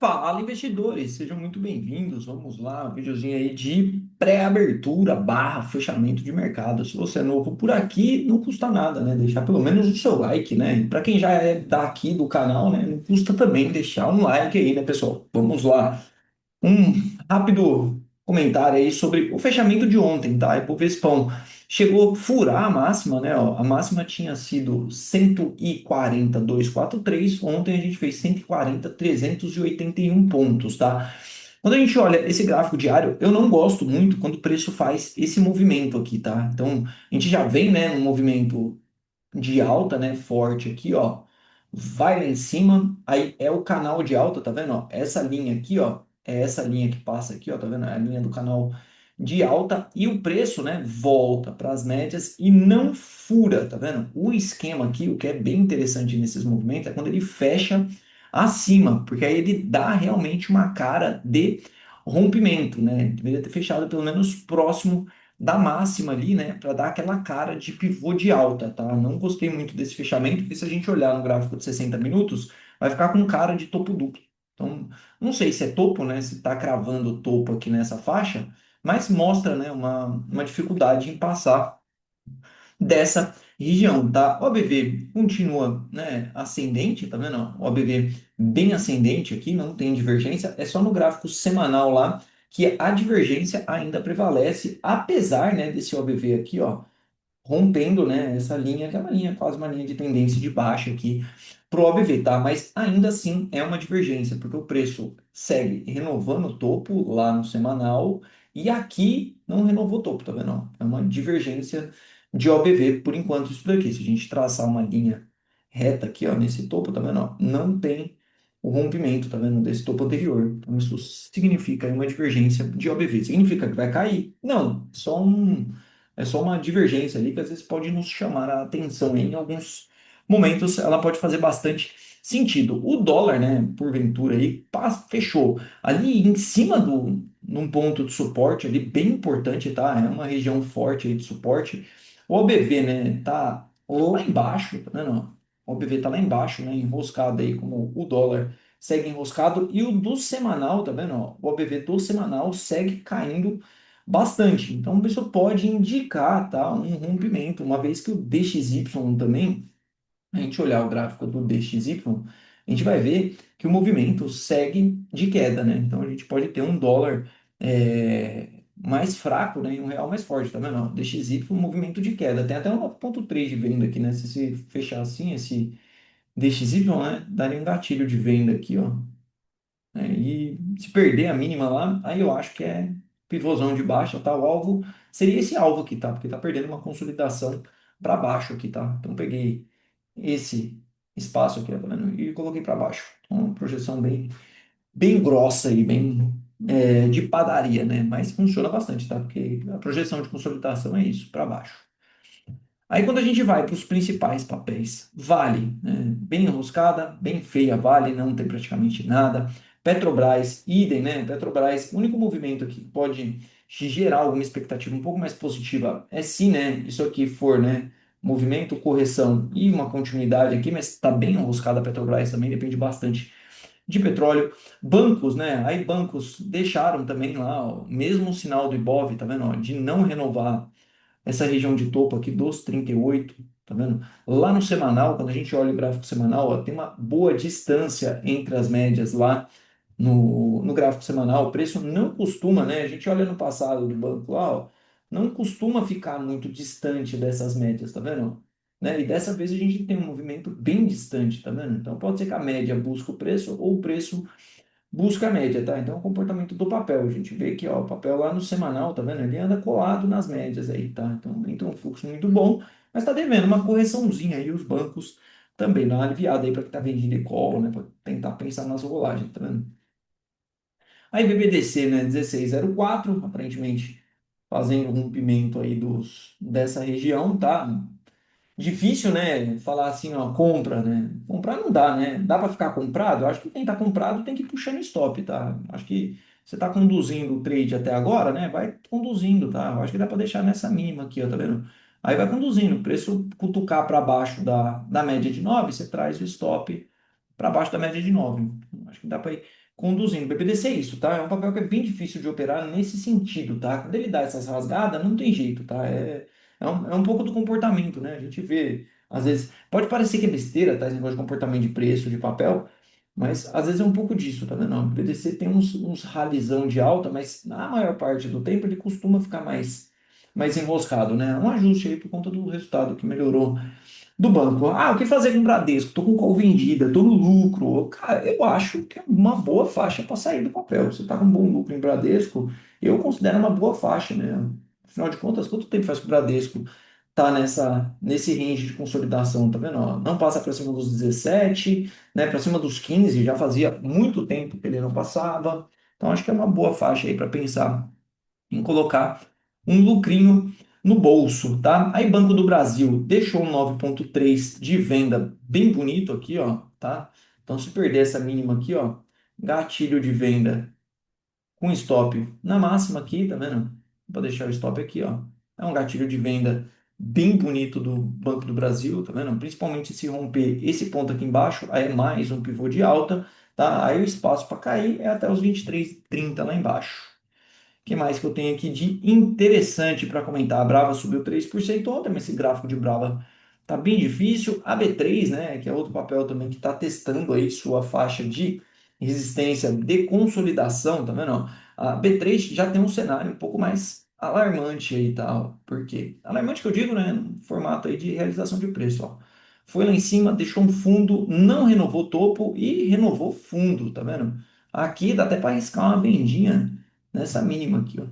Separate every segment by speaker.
Speaker 1: Fala, investidores, sejam muito bem-vindos. Vamos lá, um videozinho aí de pré-abertura barra fechamento de mercado. Se você é novo por aqui, não custa nada, né? Deixar pelo menos o seu like, né? Para quem já é daqui do canal, né? Não custa também deixar um like aí, né, pessoal? Vamos lá. Um rápido comentário aí sobre o fechamento de ontem, tá? Ibovespão chegou a furar a máxima, né? Ó, a máxima tinha sido 140,243. Ontem a gente fez 140,381 pontos, tá? Quando a gente olha esse gráfico diário, eu não gosto muito quando o preço faz esse movimento aqui, tá? Então, a gente já vem, né, num movimento de alta, né, forte aqui, ó, vai lá em cima, aí é o canal de alta, tá vendo, ó? Essa linha aqui, ó, é essa linha que passa aqui, ó, tá vendo? É a linha do canal de alta e o preço, né, volta para as médias e não fura, tá vendo? O esquema aqui, o que é bem interessante nesses movimentos é quando ele fecha acima, porque aí ele dá realmente uma cara de rompimento, né? Deveria ter fechado pelo menos próximo da máxima ali, né, para dar aquela cara de pivô de alta, tá? Não gostei muito desse fechamento, porque se a gente olhar no gráfico de 60 minutos, vai ficar com cara de topo duplo. Então, não sei se é topo, né, se está cravando o topo aqui nessa faixa, mas mostra, né, uma dificuldade em passar dessa região, tá? O ABV continua, né, ascendente, tá vendo? Ó, o ABV bem ascendente aqui, não tem divergência, é só no gráfico semanal lá que a divergência ainda prevalece, apesar, né, desse OBV aqui, ó, rompendo, né, essa linha, que é uma linha, quase uma linha de tendência de baixa aqui para o OBV, tá? Mas ainda assim é uma divergência, porque o preço segue renovando o topo lá no semanal e aqui não renovou o topo, tá vendo? Ó? É uma divergência de OBV por enquanto isso daqui. Se a gente traçar uma linha reta aqui, ó, nesse topo, tá vendo? Ó? Não tem o rompimento, tá vendo? Desse topo anterior. Então isso significa aí uma divergência de OBV. Significa que vai cair? Não, é só uma divergência ali que às vezes pode nos chamar a atenção. Em alguns momentos ela pode fazer bastante sentido. O dólar, né, porventura aí, fechou ali em cima num ponto de suporte ali bem importante, tá? É uma região forte aí de suporte. O OBV, né, tá lá embaixo, tá vendo? O OBV tá lá embaixo, né, enroscado aí como o dólar segue enroscado e o do semanal, tá vendo? Ó, o OBV do semanal segue caindo bastante. Então, isso pode indicar, tá, um rompimento, uma vez que o DXY também, a gente olhar o gráfico do DXY, a gente vai ver que o movimento segue de queda, né? Então, a gente pode ter um dólar mais fraco, né, e um real mais forte, tá vendo? Ó, DXY, um movimento de queda. Tem até um 9,3 de venda aqui, né? Se você fechar assim, esse DXY, né, daria um gatilho de venda aqui, ó, né? E se perder a mínima lá, aí eu acho que é pivôzão de baixa, tá? O alvo seria esse alvo aqui, tá? Porque tá perdendo uma consolidação para baixo aqui, tá? Então peguei esse espaço aqui, ó, tá vendo? E coloquei para baixo. Então, uma projeção bem grossa aí, bem de padaria, né? Mas funciona bastante, tá? Porque a projeção de consolidação é isso, para baixo. Aí quando a gente vai para os principais papéis, Vale, né, bem enroscada, bem feia, Vale, não tem praticamente nada. Petrobras, idem, né? Petrobras, o único movimento que pode gerar alguma expectativa um pouco mais positiva é se, né, isso aqui for, né, movimento, correção e uma continuidade aqui, mas está bem enroscada a Petrobras também, depende bastante de petróleo. Bancos, né? Aí bancos deixaram também lá, ó, mesmo o sinal do Ibov, tá vendo, ó, de não renovar essa região de topo aqui dos 38, tá vendo? Lá no semanal, quando a gente olha o gráfico semanal, ó, tem uma boa distância entre as médias lá no gráfico semanal. O preço não costuma, né? A gente olha no passado do banco lá, ó, não costuma ficar muito distante dessas médias, tá vendo? Né? E dessa vez a gente tem um movimento bem distante, tá vendo? Então pode ser que a média busque o preço ou o preço busca a média, tá? Então, o comportamento do papel, a gente vê que, ó, o papel lá no semanal, tá vendo? Ele anda colado nas médias aí, tá? Então, entra um fluxo muito bom, mas tá devendo uma correçãozinha aí, os bancos também dá uma aliviada aí para quem tá vendendo de call, né? Para tentar pensar nas rolagens, tá vendo? Aí, BBDC, né? 1604, aparentemente fazendo rompimento aí dessa região, tá? Difícil, né? Falar assim, ó, compra, né? Comprar não dá, né? Dá para ficar comprado? Eu acho que quem tá comprado tem que ir puxando stop, tá? Acho que você tá conduzindo o trade até agora, né? Vai conduzindo, tá? Eu acho que dá para deixar nessa mínima aqui, ó, tá vendo? Aí vai conduzindo. O preço cutucar para baixo da média de 9, você traz o stop para baixo da média de 9. Acho que dá para ir conduzindo. BPDC é isso, tá? É um papel que é bem difícil de operar nesse sentido, tá? Quando ele dá essas rasgadas, não tem jeito, tá? É um pouco do comportamento, né? A gente vê, às vezes, pode parecer que é besteira, tá? Esse negócio de comportamento de preço, de papel, mas às vezes é um pouco disso, tá vendo? Não, o BPDC tem uns ralizão de alta, mas na maior parte do tempo ele costuma ficar mais enroscado, né? Um ajuste aí por conta do resultado que melhorou do banco. Ah, o que fazer com o Bradesco? Tô com call vendida, tô no lucro. Cara, eu acho que é uma boa faixa para sair do papel. Você tá com um bom lucro em Bradesco, eu considero uma boa faixa, né? Afinal de contas, quanto tempo faz que o Bradesco tá nesse range de consolidação, tá vendo? Ó, não passa para cima dos 17, né? Para cima dos 15, já fazia muito tempo que ele não passava. Então acho que é uma boa faixa aí para pensar em colocar um lucrinho no bolso, tá? Aí Banco do Brasil deixou um 9,3 de venda bem bonito aqui, ó, tá? Então se perder essa mínima aqui, ó, gatilho de venda com stop na máxima aqui, tá vendo? Vou deixar o stop aqui, ó. É um gatilho de venda bem bonito do Banco do Brasil, tá vendo? Principalmente se romper esse ponto aqui embaixo, aí é mais um pivô de alta, tá? Aí o espaço para cair é até os 23,30 lá embaixo. O que mais que eu tenho aqui de interessante para comentar? A Brava subiu 3% ontem, mas esse gráfico de Brava tá bem difícil. A B3, né, que é outro papel também que está testando aí sua faixa de resistência de consolidação, tá vendo? Ó? A B3 já tem um cenário um pouco mais alarmante aí, tá? Por quê? Alarmante que eu digo, né, no formato aí de realização de preço, ó. Foi lá em cima, deixou um fundo, não renovou topo e renovou fundo, tá vendo? Aqui dá até para arriscar uma vendinha nessa mínima aqui, ó.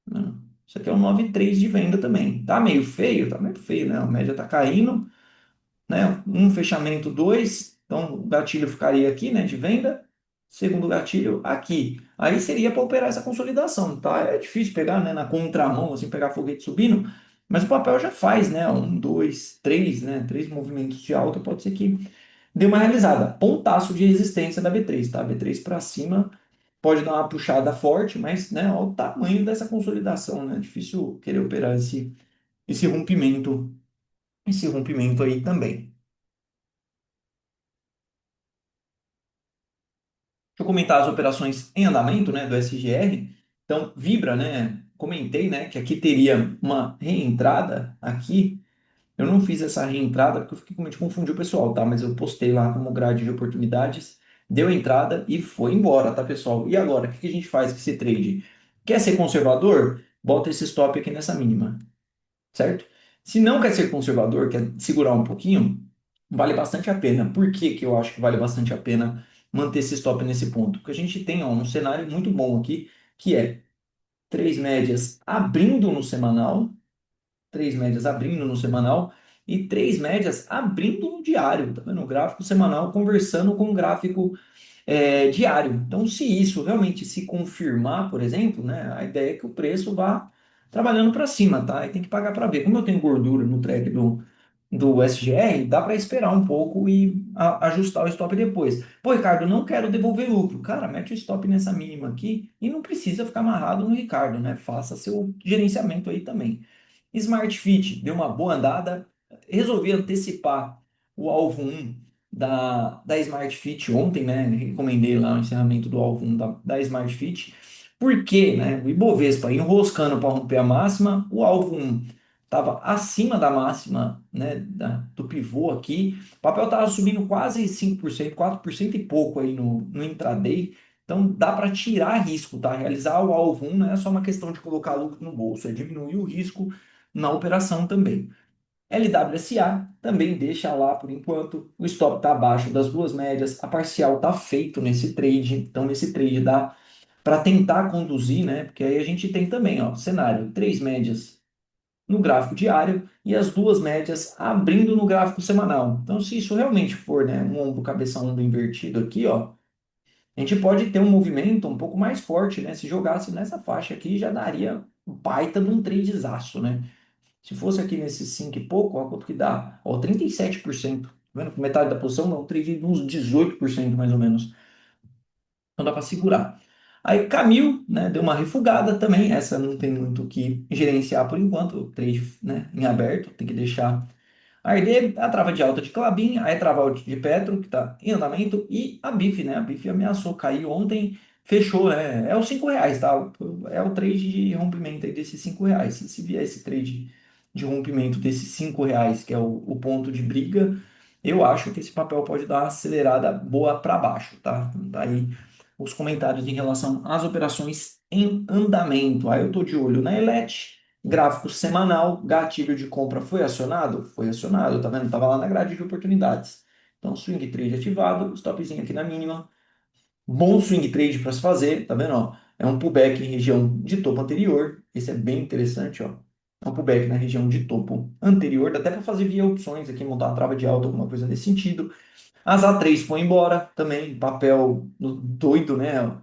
Speaker 1: Né? Isso aqui é um 9,3 de venda também. Tá meio feio, né? A média tá caindo, né? Um fechamento, dois. Então, o gatilho ficaria aqui, né? De venda. Segundo gatilho, aqui. Aí seria para operar essa consolidação, tá? É difícil pegar, né? Na contramão, assim, pegar foguete subindo. Mas o papel já faz, né? Um, dois, três, né? Três movimentos de alta. Pode ser que dê uma realizada. Pontaço de resistência da B3, tá? B3 para cima pode dar uma puxada forte, mas, né, olha o tamanho dessa consolidação, né? Difícil querer operar esse rompimento, esse rompimento aí também. Deixa eu comentar as operações em andamento, né, do SGR. Então, Vibra, né, comentei, né, que aqui teria uma reentrada aqui. Eu não fiz essa reentrada porque eu fiquei com medo de confundir o pessoal, tá? Mas eu postei lá como grade de oportunidades, deu entrada e foi embora, tá, pessoal? E agora, o que que a gente faz com esse trade? Quer ser conservador? Bota esse stop aqui nessa mínima, certo? Se não quer ser conservador, quer segurar um pouquinho, vale bastante a pena. Por que que eu acho que vale bastante a pena manter esse stop nesse ponto? Porque a gente tem ó, um cenário muito bom aqui, que é três médias abrindo no semanal, três médias abrindo no semanal e três médias abrindo no diário, tá vendo? O gráfico semanal conversando com o gráfico diário. Então, se isso realmente se confirmar, por exemplo, né, a ideia é que o preço vá trabalhando para cima, tá? E tem que pagar para ver. Como eu tenho gordura no track do SGR, dá para esperar um pouco e ajustar o stop depois. Pô, Ricardo, não quero devolver lucro. Cara, mete o stop nessa mínima aqui e não precisa ficar amarrado no Ricardo, né? Faça seu gerenciamento aí também. Smart Fit deu uma boa andada, resolvi antecipar o alvo um da Smart Fit ontem, né? Recomendei lá o encerramento do alvo um da Smart Fit. Por quê, né? O Ibovespa enroscando para romper a máxima, o alvo um estava acima da máxima, né, do pivô aqui. O papel estava subindo quase 5%, 4% e pouco aí no intraday. Então dá para tirar risco, tá? Realizar o alvo 1 não é só uma questão de colocar lucro no bolso, é diminuir o risco na operação também. LWSA também deixa lá por enquanto, o stop está abaixo das duas médias, a parcial está feito nesse trade, então nesse trade dá para tentar conduzir, né? Porque aí a gente tem também, ó, cenário, três médias no gráfico diário e as duas médias abrindo no gráfico semanal. Então, se isso realmente for, né, um ombro cabeça ombro invertido aqui, ó, a gente pode ter um movimento um pouco mais forte, né? Se jogasse nessa faixa aqui, já daria um baita de um tradezaço, né? Se fosse aqui nesse 5 e pouco, ó, quanto que dá? Ó, 37%. Tá vendo? Com metade da posição, dá um trade de uns 18% mais ou menos. Então dá para segurar. Aí Camil, né, deu uma refugada também. Essa não tem muito o que gerenciar por enquanto. O trade, né, em aberto, tem que deixar A RD é a trava de alta de Klabin, a trava de Petro, que está em andamento, e a BIF, né? A BIF ameaçou cair ontem, fechou, né? É os R$ 5, tá? É o trade de rompimento aí desses R$ 5. Se vier esse trade de rompimento desses R$ 5, que é o ponto de briga, eu acho que esse papel pode dar uma acelerada boa para baixo, tá? Então, tá aí os comentários em relação às operações em andamento. Aí eu tô de olho na Elet, gráfico semanal, gatilho de compra foi acionado? Foi acionado, tá vendo? Tava lá na grade de oportunidades. Então, swing trade ativado, stopzinho aqui na mínima. Bom swing trade para se fazer, tá vendo? Ó? É um pullback em região de topo anterior. Esse é bem interessante, ó. É um pullback na região de topo anterior. Dá até para fazer via opções aqui, montar uma trava de alta, alguma coisa nesse sentido. As A3 foi embora também, papel doido, né?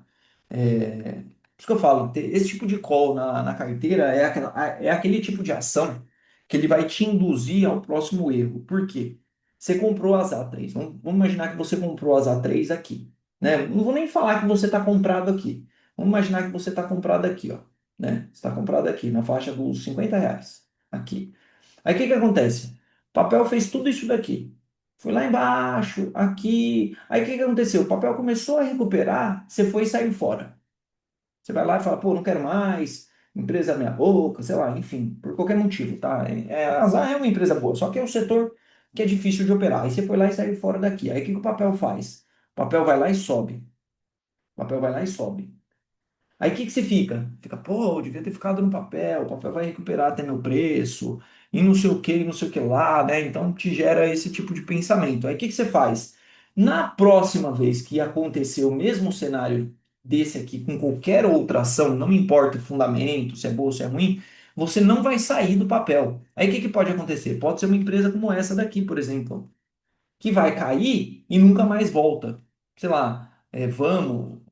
Speaker 1: É, por isso que eu falo, esse tipo de call na carteira é aquele tipo de ação que ele vai te induzir ao próximo erro. Por quê? Você comprou as A3. Vamos imaginar que você comprou as A3 aqui, né? Não vou nem falar que você está comprado aqui. Vamos imaginar que você está comprado aqui, ó, né? Você está comprado aqui, na faixa dos R$ 50, aqui. Aí o que que acontece? O papel fez tudo isso daqui. Foi lá embaixo, aqui. Aí o que que aconteceu? O papel começou a recuperar, você foi e saiu fora. Você vai lá e fala, pô, não quero mais, empresa é minha boca, sei lá, enfim, por qualquer motivo, tá? A Azar é uma empresa boa, só que é um setor que é difícil de operar. Aí você foi lá e saiu fora daqui. Aí o que que o papel faz? O papel vai lá e sobe. O papel vai lá e sobe. Aí o que que você fica? Fica, pô, eu devia ter ficado no papel, o papel vai recuperar até meu preço, e não sei o que, e não sei o que lá, né? Então te gera esse tipo de pensamento. Aí o que que você faz? Na próxima vez que acontecer o mesmo cenário desse aqui, com qualquer outra ação, não importa o fundamento, se é boa ou se é ruim, você não vai sair do papel. Aí o que que pode acontecer? Pode ser uma empresa como essa daqui, por exemplo, que vai cair e nunca mais volta. Sei lá, vamos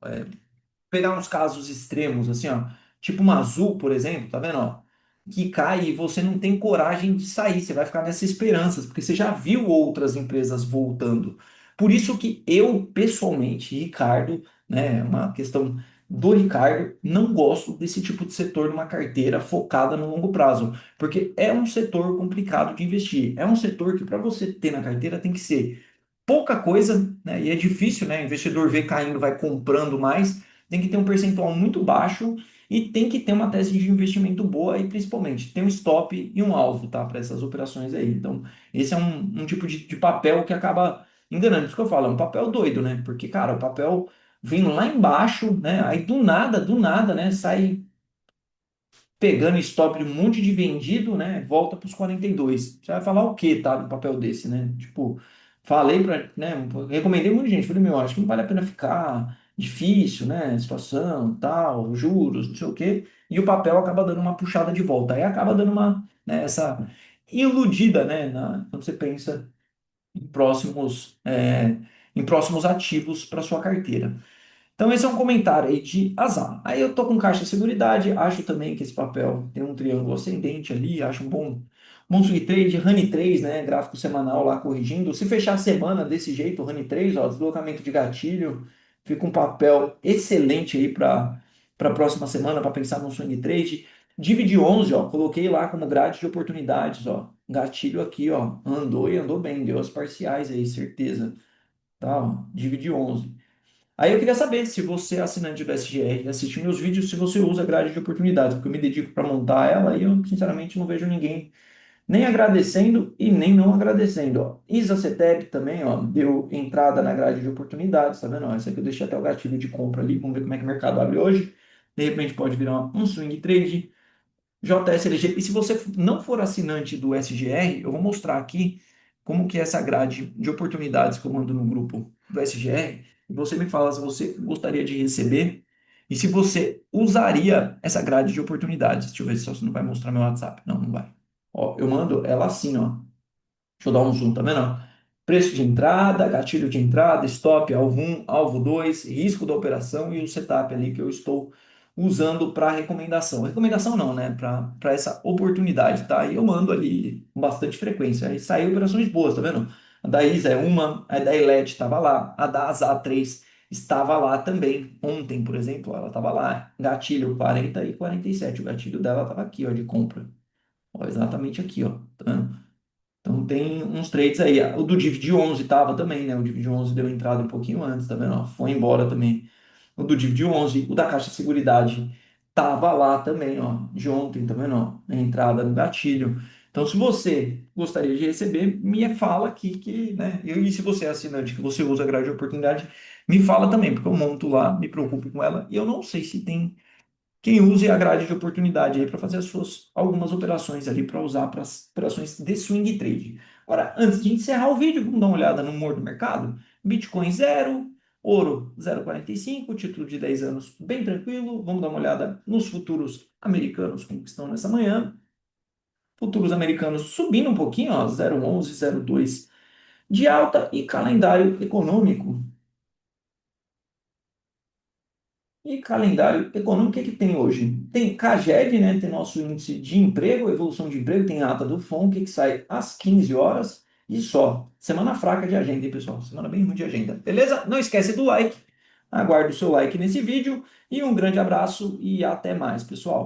Speaker 1: pegar uns casos extremos, assim, ó, tipo uma Azul, por exemplo, tá vendo, ó, que cai e você não tem coragem de sair, você vai ficar nessa esperança, porque você já viu outras empresas voltando. Por isso que eu, pessoalmente, Ricardo, né, uma questão do Ricardo, não gosto desse tipo de setor numa carteira focada no longo prazo, porque é um setor complicado de investir. É um setor que para você ter na carteira tem que ser pouca coisa, né? E é difícil, né? O investidor vê caindo, vai comprando mais, tem que ter um percentual muito baixo e tem que ter uma tese de investimento boa e principalmente tem um stop e um alvo, tá? Para essas operações aí. Então, esse é um tipo de papel que acaba enganando. Por isso que eu falo, é um papel doido, né? Porque, cara, o papel vem lá embaixo, né? Aí do nada, né? Sai pegando stop de um monte de vendido, né? Volta para os 42. Você vai falar o quê, tá? No papel desse, né? Tipo, falei para, né? Recomendei muita gente. Falei, meu, acho que não vale a pena ficar difícil, né? Situação, tal, juros, não sei o quê. E o papel acaba dando uma puxada de volta. Aí acaba dando uma, né? Essa iludida, né? Quando você pensa em próximos ativos para sua carteira. Então, esse é um comentário aí de azar. Aí eu tô com caixa de seguridade, acho também que esse papel tem um triângulo ascendente ali, acho um bom swing trade, Honey 3, né, gráfico semanal lá corrigindo. Se fechar a semana desse jeito, Honey 3, ó, deslocamento de gatilho, fica um papel excelente aí para a próxima semana para pensar no swing trade. Divide 11, ó, coloquei lá como grade de oportunidades, ó. Gatilho aqui, ó, andou e andou bem, deu as parciais aí, certeza. Tá, ó, divide 11. Aí eu queria saber se você é assinante do SGR, assiste meus vídeos, se você usa a grade de oportunidades, porque eu me dedico para montar ela e eu, sinceramente, não vejo ninguém nem agradecendo e nem não agradecendo. Ó. Isacetep também, ó, deu entrada na grade de oportunidades, tá vendo? Ó, essa aqui eu deixei até o gatilho de compra ali, vamos ver como é que o mercado abre hoje. De repente pode virar um swing trade. JSLG. E se você não for assinante do SGR, eu vou mostrar aqui como que é essa grade de oportunidades que eu mando no grupo do SGR. E você me fala se você gostaria de receber e se você usaria essa grade de oportunidades. Deixa eu ver se você não vai mostrar meu WhatsApp. Não, não vai. Ó, eu mando ela assim, ó. Deixa eu dar um zoom, tá vendo? Preço de entrada, gatilho de entrada, stop, alvo 1, alvo 2, risco da operação e o setup ali que eu estou usando para recomendação. Recomendação não, né? Para essa oportunidade, tá? E eu mando ali com bastante frequência. Aí saiu operações boas, tá vendo? A da ISA é uma, a da Elet estava lá, a da ASA 3 estava lá também. Ontem, por exemplo, ela estava lá. Gatilho 40 e 47. O gatilho dela estava aqui, ó, de compra. Ó, exatamente aqui, ó. Tá vendo? Então tem uns trades aí. O do Divid 11 tava também, né? O Divid 11 deu entrada um pouquinho antes, tá vendo? Ó, foi embora também. O do Divid 11, o da Caixa Seguridade tava lá também, ó, de ontem, tá vendo? Ó, a entrada no gatilho. Então, se você gostaria de receber, me fala aqui que, né? E se você é assinante, que você usa a grade de oportunidade, me fala também, porque eu monto lá, me preocupo com ela. E eu não sei se tem quem use a grade de oportunidade aí para fazer as suas algumas operações ali para usar para as operações de swing trade. Agora, antes de encerrar o vídeo, vamos dar uma olhada no humor do mercado. Bitcoin zero, ouro 0,45, título de 10 anos bem tranquilo. Vamos dar uma olhada nos futuros americanos como que estão nessa manhã. Futuros americanos subindo um pouquinho, ó, 0,11, 0,2 de alta e calendário econômico. E calendário econômico, o que é que tem hoje? Tem CAGED, né? Tem nosso índice de emprego, evolução de emprego, tem a ata do FONC, que sai às 15 horas e só. Semana fraca de agenda, hein, pessoal? Semana bem ruim de agenda. Beleza? Não esquece do like. Aguardo o seu like nesse vídeo e um grande abraço e até mais, pessoal.